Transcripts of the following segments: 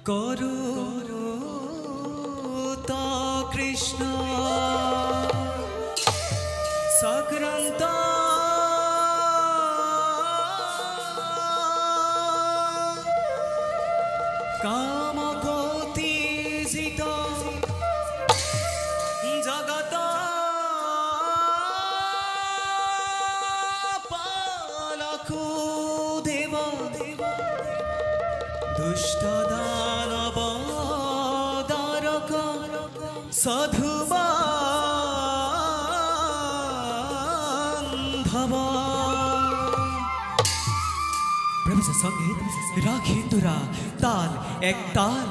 करुता कृष्ण सक्रांत काम कोतिजित जगत पालकु देव दुष्ट दानव दारक साधु बांधव प्रभु से संगीत राखी तुरा ताल एक ताल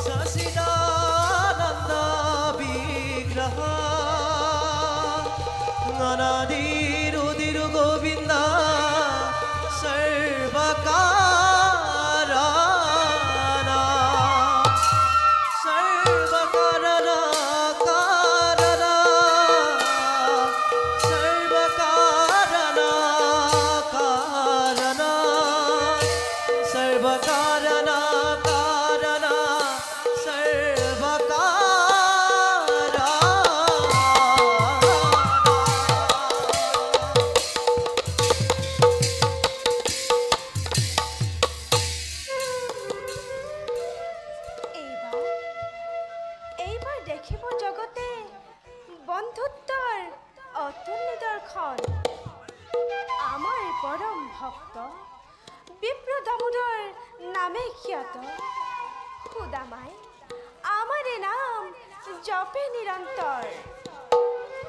Sasida कारणा कारणा सर्वकारा এইবার দেখিব জগতে বন্ধুত্বৰ অতুল নিদৰ্শন আমাৰ পৰম ভক্ত বিপ্ৰ দামোদৰ নামে খ্যাত সুদামাই আমাৰে নাম জপে নিৰন্তৰ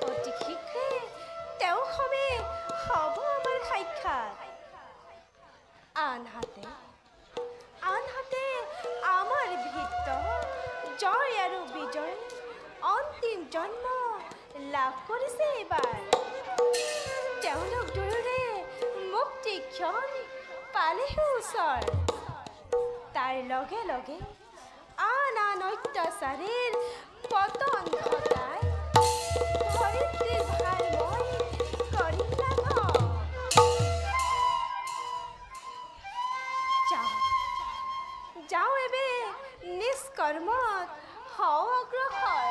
অতি শীঘ্ৰে তেওঁ সবে হ'ব আমাৰ সাক্ষাৎ আনহাতে আমাৰ ভিত্ত জয় আৰু বিজয় অন্তিম জন্ম লাভ কৰিছে এইবাৰ তেওঁলোক দুয়োৰে মুক্তি ক্ষণ পালেহে ওচৰ তাৰ লগে লগে আন অত্যাচাৰীৰ পতন ঘটাই ধৰিত্ৰীৰ ভাৰ মই কৰিম লাঘৱ যাওঁ এবে নিষ্কৰ্মত হওঁ অগ্ৰসৰ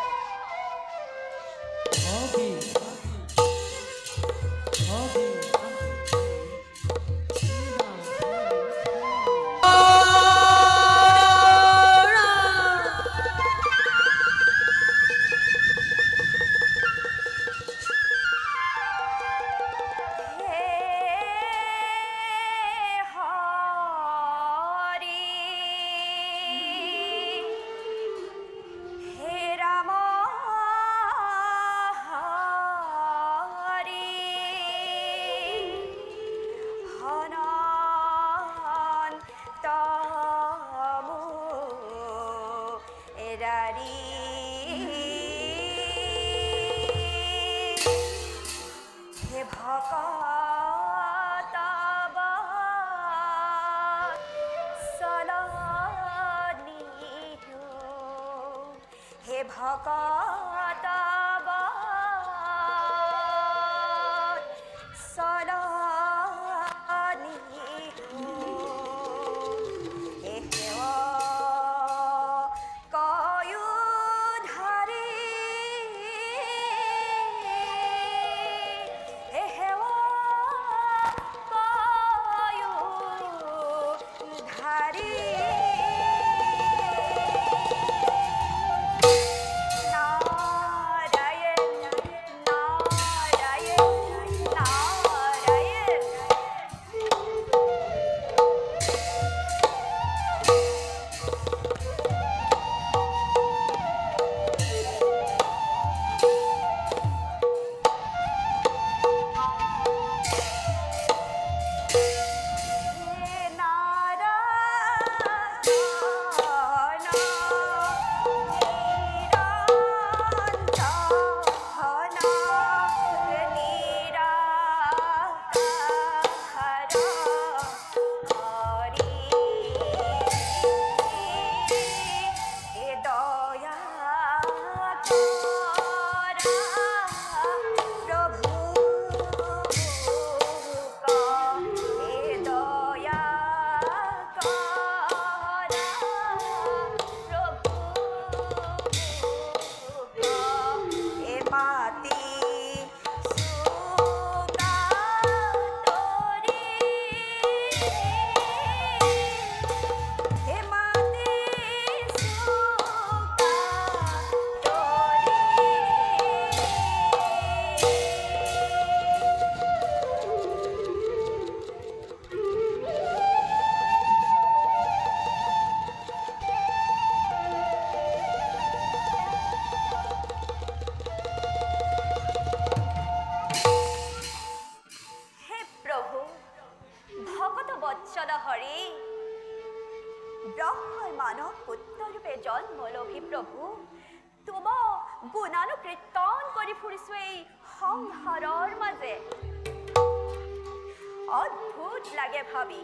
অদ্ভুত লাগে ভাবি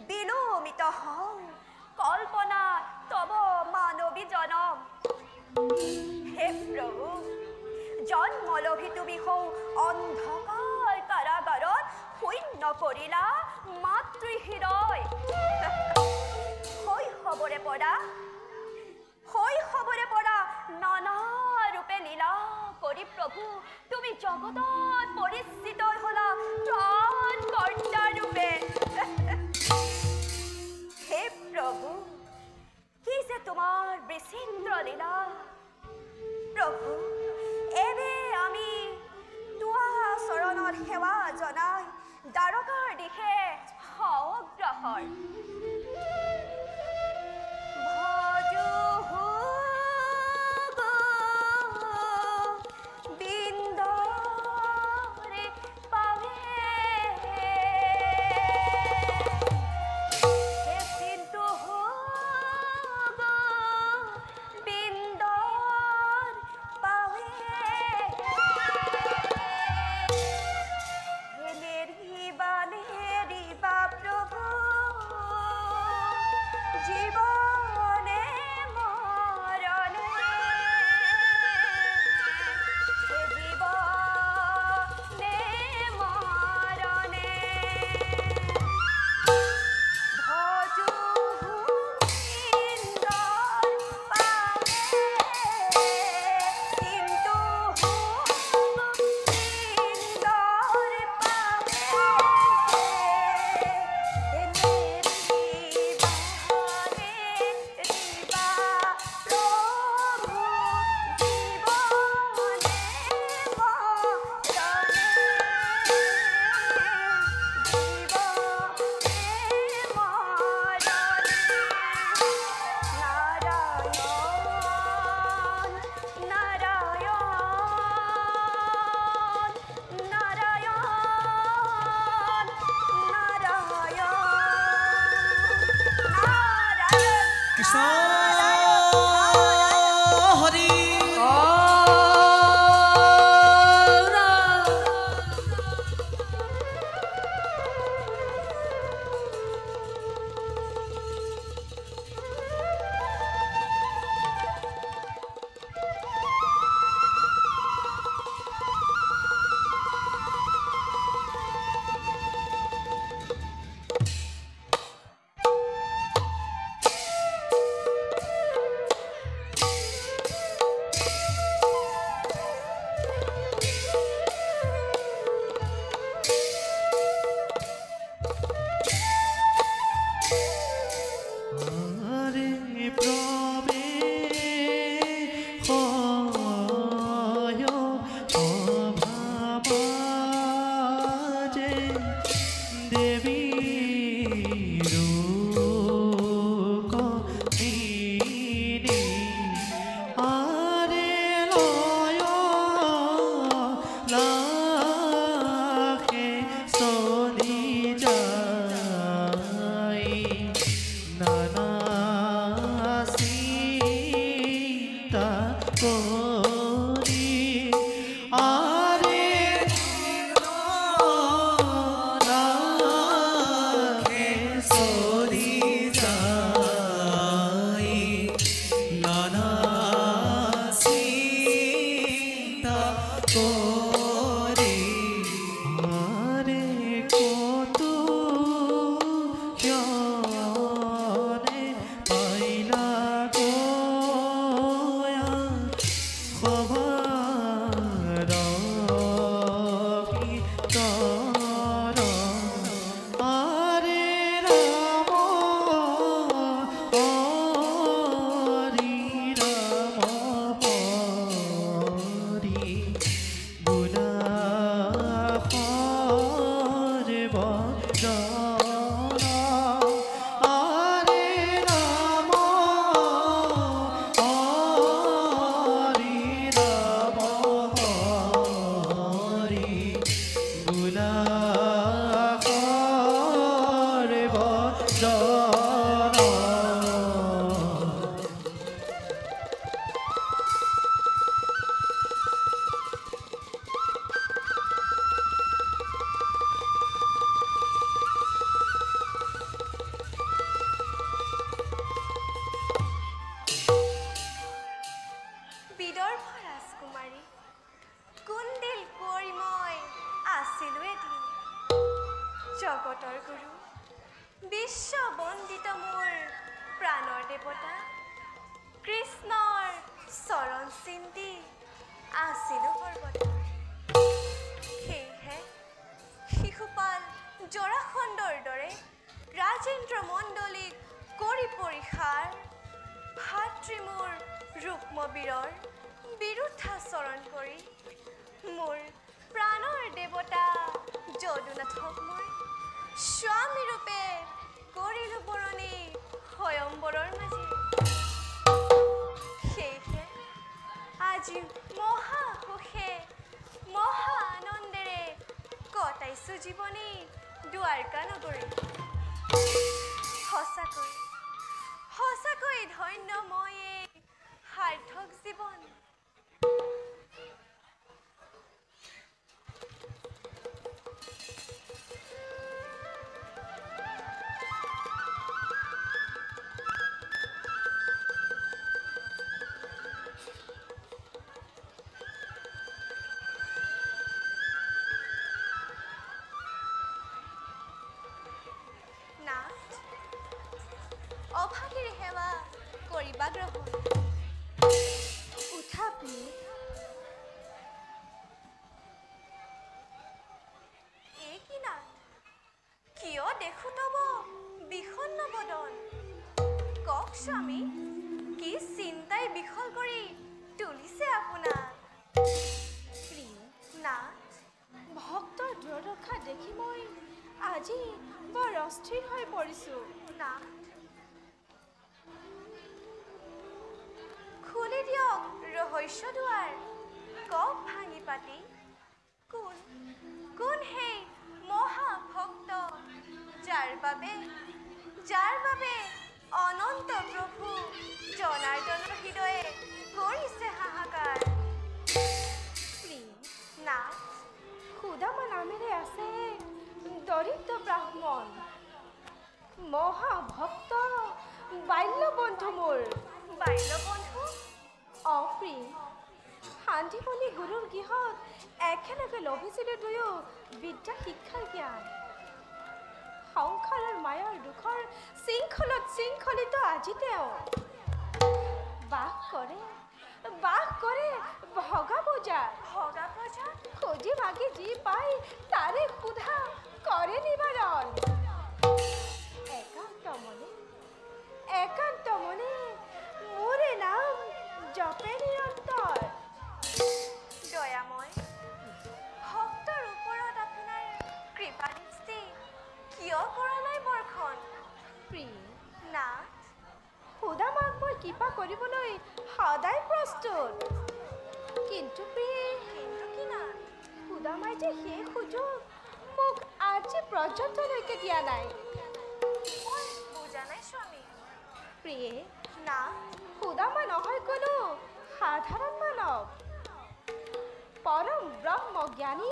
বিলোমিত হওঁ কল্পনা তব মানবী জনম হে প্ৰভু জন্মলোভী তুমি হও অন্ধকাৰ কাৰাগাৰত শূন্য কৰিলা মাতৃ হৃদয় জগতত পৰিচিত হলা ত্ৰাণ কৰ্তা ৰূপে হে প্ৰভু কি যে তোমাৰ বিচিত্ৰ লীলা প্ৰভু এবে আমি তোমাৰ চৰণত সেৱা জনাই দ্বাৰকাৰ দিশে অগ্ৰসৰ জগতৰ গুৰু বিশ্ব বন্দিত মোৰ প্ৰাণৰ দেৱতা কৃষ্ণৰ চৰণ চিন্তি আছিলো সৰ্বদা। সেয়েহে শিশুপাল জৰাসন্ধৰ দৰে ৰাজেন্দ্ৰ মণ্ডলীক কৰি পৰিসাৰ ভাতৃ মোৰ ৰুক্মবীৰৰ বিৰুদ্ধাচৰণ কৰি মোৰ প্ৰাণৰ দেৱতা যদুনাথক মই স্বামীৰূপে কৰিলো বৰণী স্বয়ম্বৰৰ মাজে। সেয়েহে আজি মহা সুখে মহা আনন্দেৰে কটাইছো জীৱনী দুৱাৰকা নগৰী। সঁচাকৈ ধন্য মই এই সাৰ্থক জীৱন। অভাগীৰ সেৱা কৰিবা গ্ৰহণ। উঠা প্ৰিয়। এই কি নাট? কিয় দেখো তব বিষণ্ণ বদন? কওক স্বামী, কি চিন্তাই বিফল কৰি তুলিছে আপোনাক? নাট, ভক্তৰ দুৰদশা দেখি মই আজি বৰ অস্থিৰ হৈ পৰিছোঁ। নাট, খুলি দিয়ক ৰহস্য দুৱাৰ, কওক ভাঙি পাতি কোন সেই মহাভক্ত যাৰ বাবে অনন্ত প্ৰভু জনাৰ্দনৰ হৃদয়ে কৰিছে হাহাকাৰ। নাট, সুদামা নামেৰে আছে দৰিদ্ৰ ব্ৰাহ্মণ, মহাভক্ত বাল্যবন্ধু মোৰ। বাল্যবন্ধু? অপ্ৰি, শান্তিমণি গুৰুৰ গৃহত একেলগে লভিছিলোঁ দুয়ো বিদ্যা শিক্ষাৰ জ্ঞান। সংসাৰৰ মায়াৰ দুখৰ শৃংখলিত আজি তেওঁ বাস কৰে ভগা বজাৰ। খুজি মাগি যি পাই তাৰে ক্ষুধা কৰে নিবাৰণ। একান্ত মনে মোৰে নাম জপে নিৰন্তৰ। দয়াময়, ভক্তৰ ওপৰত আপোনাৰ কৃপা দৃষ্টি কিয় কৰা নাই বৰ্ষণ? নাট, সুদামাক মই কৃপা কৰিবলৈ সদায় প্ৰস্তুত, কিন্তু কি নাট? সুদামাই যে সেই সুযোগ মোক আজি পৰ্যন্তলৈকে দিয়া নাই। মই বুজা নাই স্বামী। প্ৰিয়ে, নাট, সুদামা নহয় কোনো সাধাৰণ মানৱ, পৰম ব্ৰহ্মজ্ঞানী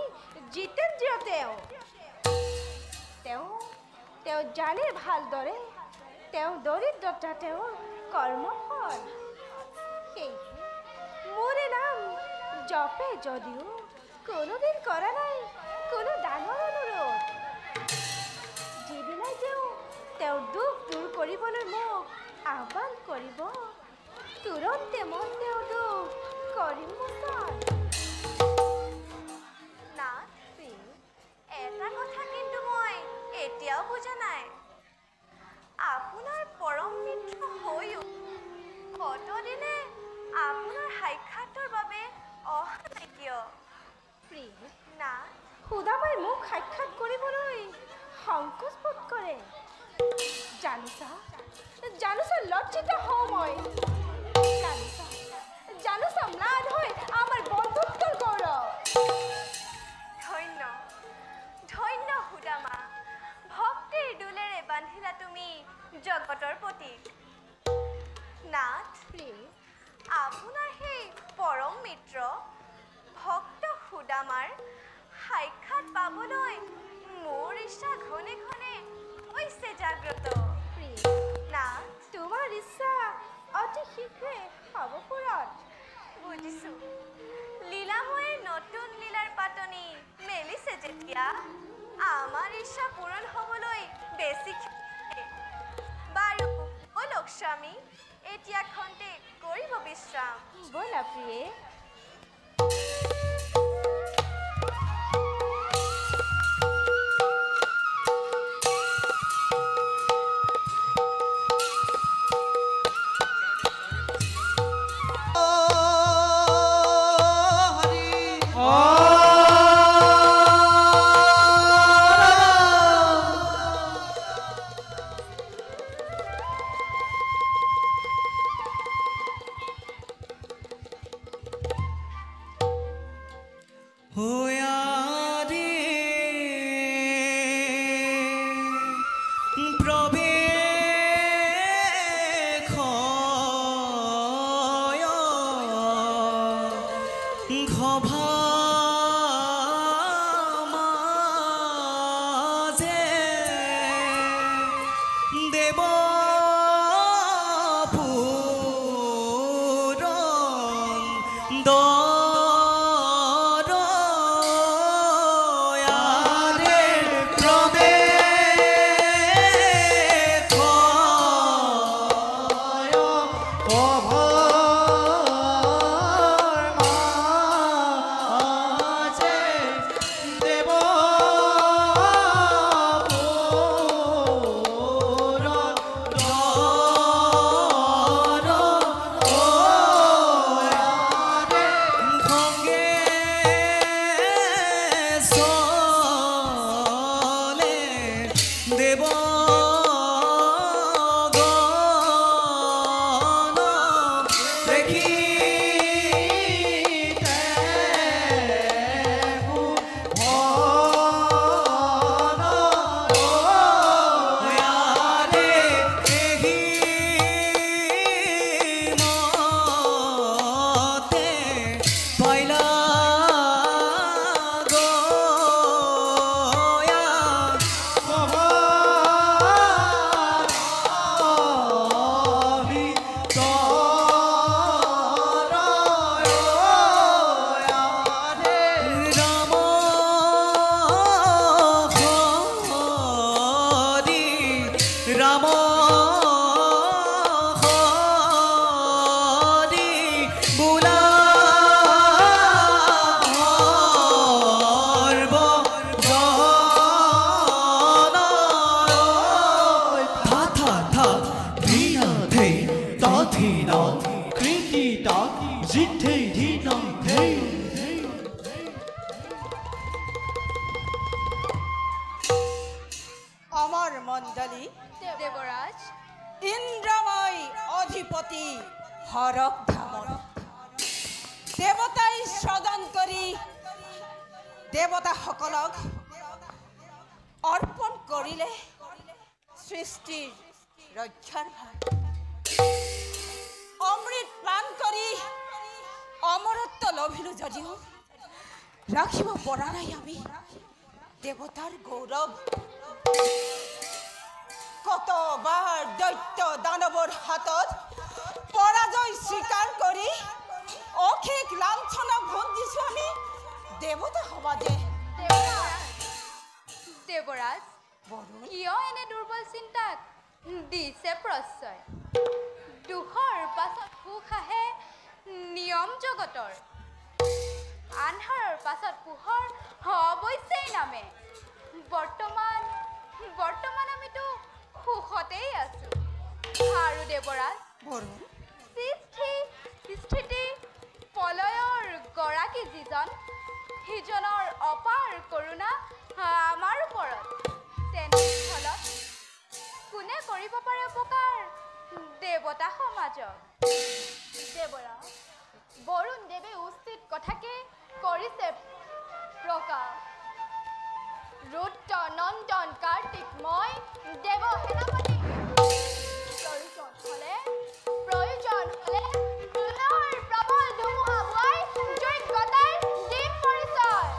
জিতেন্দ্ৰিয় তেওঁ জানে ভালদৰে তেওঁ দৰিদ্ৰতা তেওঁৰ কৰ্মফল। সেয়েহে মোৰে নাম জপে যদিও কোনোদিন কৰা নাই কোনো দানৰ অনুৰোধ। যিদিনাই তেওঁৰ দুখ দূৰ কৰিবলৈ মোক আহ্বান কৰিব, তুৰন্তে মই তেওঁ দুখ কৰিম মোচন। নাট, এটা কথা কিন্তু মই এতিয়াও বুজা নাই। আপোনাৰ পৰম মিত্ৰ হৈও কতদিনে আপোনাৰ সাক্ষাতৰ বাবে অহা নাই কিয়? নাট, সুদামাই মোক সাক্ষাৎ কৰিবলৈ সংকোচ বোধ কৰে। জানোছা লজ্জিত হওঁ মই। জানোছা ম্লান হৈ আমাৰ বন্ধুত্বৰ গৌৰৱ। ধন্য সুদামা, ভক্তিৰ দোলেৰে বান্ধিলা তুমি জগতৰ প্ৰতীক। নাট, আপোনাৰ সেই পৰম মিত্ৰ ভক্ত সুদামাৰ সাক্ষাৎ পাবলৈ মোৰ ইচ্ছা ঘনে ঘনে হৈছে জাগ্ৰত। নাট, তোমাৰ ইচ্ছা অতি শীঘ্ৰে হ'ব পূৰণ। বুজিছোঁ। লীলাময়ে নতুন লীলাৰ পাতনি মেলিছে যেতিয়া আমাৰ ইচ্ছা পূৰণ হ'বলৈ বেছি বাৰু বলক স্বামী, এতিয়া খন্তে কৰিব বিশ্ৰাম। ব'লা প্ৰিয়ে। সভা মাঝে দেব পুরন দয়ারে প্রবে রাম হরি বুলা থা থা থা ধীনা ধে তা ধীনা কৃতি তা জিথে ধীনা ধে আমার মণ্ডলী দেবরাজ ইন্দ্ৰময় অধিপতি হৰক ধামত দেৱতাই শ্ৰদ্ধন কৰি দেৱতাসকলক অৰ্পণ কৰিলে সৃষ্টিৰ ৰক্ষাৰ ভাৰ অমৃত পান কৰি অমৰত্ব লভিলো যদিও ৰাখিব পৰা নাই আমি দেৱতাৰ গৌৰৱ কতবাৰ দৈত্য দানৱৰ হাতত পৰাজয় স্বীকাৰ কৰি অশেষ লাঞ্ছনা ভুঞ্জিছো আমি দেৱতা সমাজে দেবৰাজ কিয় এনে দুৰ্বল চিন্তাত দিছে প্ৰশ্ৰয় দুখৰ পাছত সুখ আহে নিয়ম জগতৰ আন্ধাৰৰ পাছত পোহৰ অৱশ্যেই নামে বৰ্তমান আমিতো সুখতেই আছো আৰু দেবৰাজ স্থিতি পলয়ৰ গৰাকী যিজন সিজনৰ অপাৰ কৰোণা আমাৰ ওপৰত তেনেস্থলত কোনে কৰিব পাৰে উপকাৰ দেৱতা সমাজক দেবৰাজ বৰুণ দেৱে উচিত কথাকে কৰিছে প্ৰকাশ ৰুদ্ৰ নন্দন কাৰ্তিক মই দেৱ সেনাপতি প্ৰয়োজন হলে পুনৰ প্ৰবল ধুমুহা বোৱাই যোগ্যতাৰ দিন পৰিচয়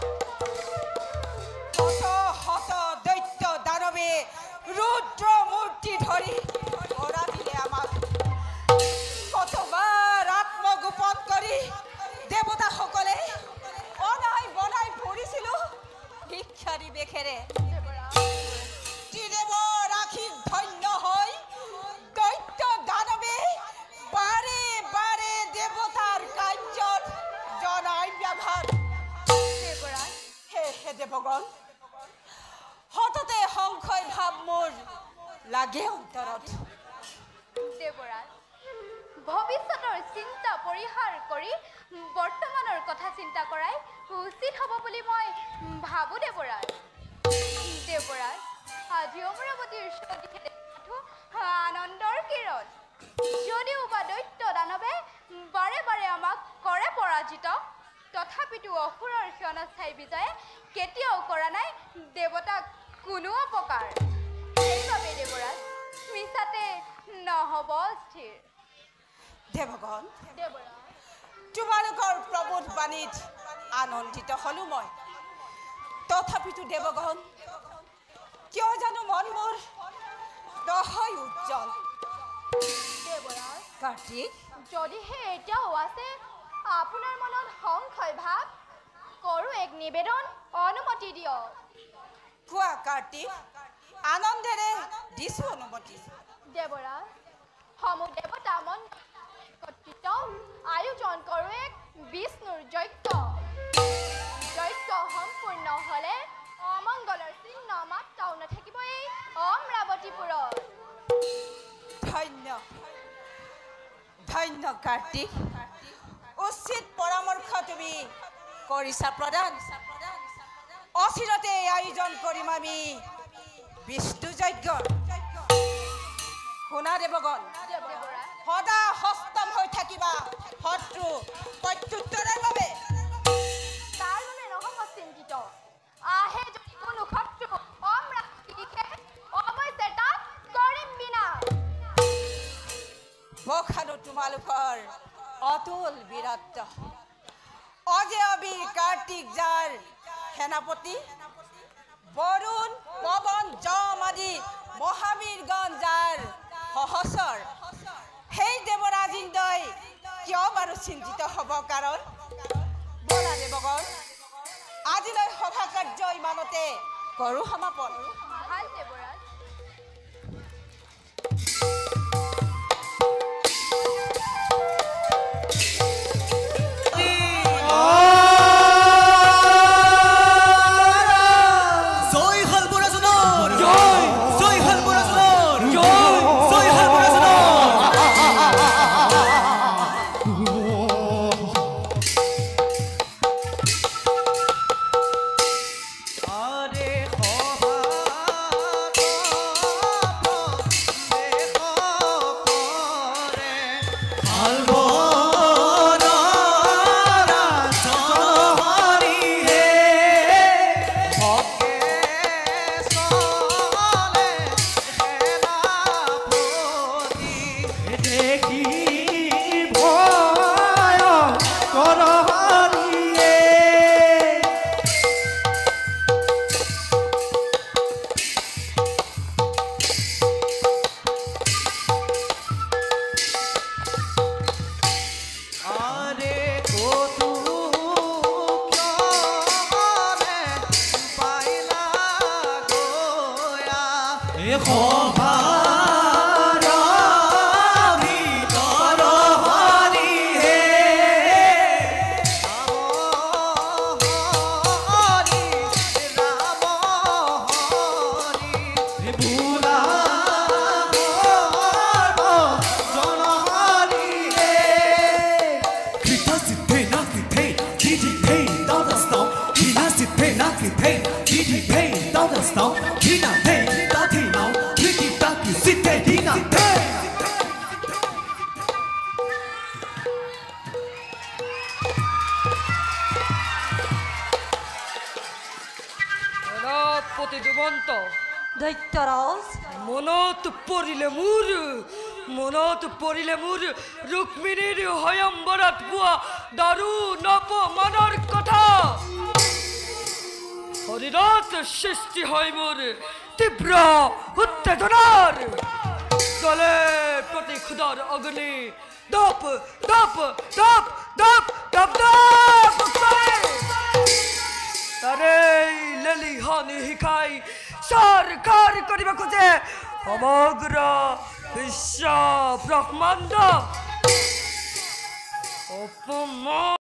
শত শত দৈত্য দানৱে ৰুদ্ৰ মূৰ্তি ধৰি কৰা দিলে আমাক কতবাৰ আত্মগোপন কৰি দেৱতাসকলে অনাই বনাই পৰিছিলো ভিক্ষাৰী বেখেৰে ত্ৰিদেৱৰ আশীষ ধন্য হৈ দৈত্য দানৱে বাৰে বাৰে দেৱতাৰ কাৰ্যত জনাই ব্যাঘাত হে দেৱগণ সততে সংশয় ভাৱ মোৰ লাগে অন্তৰত দেবৰাজ ভৱিষ্যতৰ চিন্তা পৰিহাৰ কৰি বৰ্তমানৰ কথা চিন্তা কৰাই উচিত হ'ব বুলি মই ভাবো দেবৰাজ আজি অমৰাৱতীৰ আনন্দৰ কিৰণ যদিও বা দৈত্য দানৱে বাৰে বাৰে আমাক কৰে পৰাজিত তথাপিতো অসুৰৰ ক্ষণস্থায়ী বিজয়ে কেতিয়াও কৰা নাই দেৱতাক কোনো অপকাৰ সেইবাবে দেবৰাজ মিছাতে নহ'ব স্থিৰ দেৱগণ দেবৰাজ তোমালোকৰ প্ৰবোধ বাণীত আনন্দিত হলো মই তথাপিতো দেৱগণ কিয় জানো মন মোৰ নহয় উজ্জ্বল দেৱৰাজ কাৰ্তিক যদিহে এতিয়াও আছে আপোনাৰ মনত সংশয় ভাৱ কৰোঁ এক নিবেদন অনুমতি দিয়ক কোৱা কাৰ্তিক আনন্দেৰে দিছো অনুমতি দেৱৰাজ সমূহ দেৱতা মন্ত্ৰিত আয়োজন কৰোঁ এক বিষ্ণুৰ যজ্ঞ সম্পূৰ্ণ হ'লে অমংগলৰ চিহ্ন মাত্ৰাও নাথাকিব এই অমৰাৱতীপুৰত ধন্য ধন্য কাৰ্তিক উচিত পৰামৰ্শ তুমি কৰিছা প্ৰদান অচিৰতে আয়োজন কৰিম আমি বিষ্ণু যজ্ঞ শুনা দেৱগণ সদা হস্তম হৈ থাকিবা শত্ৰু প্ৰত্যুত্তৰৰ বাবে তাৰ বাবে নহ'ব চিন্তিত আহে যদি কোনো শত্ৰু অমৰাৱতীকে অৱশ্যে তাক কৰিম বিনা বখানো তোমালোকৰ অতুল বীৰত্ব অজে অবীৰ কাৰ্তিক যাৰ সেনাপতি বৰুণ পৱন যম আদি মহাবীৰগণ যাৰ সহচৰ সেই দেৱৰাজ ইন্দ্ৰই কিয় বাৰু চিন্তিত হ'ব কাৰণ বলা দেৱগণ আজিলৈ সভা কাৰ্য ইমানতে কৰোঁ সমাপন ভাল দেৱৰাজ দৈত্যৰাজ মনত পৰিলে মোৰ ৰুক্মিণীৰ হয়ম্বৰত পোৱা দাৰুণ অপমানৰ কথা শৰীৰত সৃষ্টি হয় মোৰ তীব্ৰ উত্তেজনাৰ জলে প্ৰতি ক্ষুধৰ অগ্নি দপ দপ দপ দপ দপ দপ তাৰে লেলিহানি শিকাই চৰকাৰ কৰিব খোজে সমগ্ৰ বিশ্ব ব্ৰহ্মাণ্ড অপমান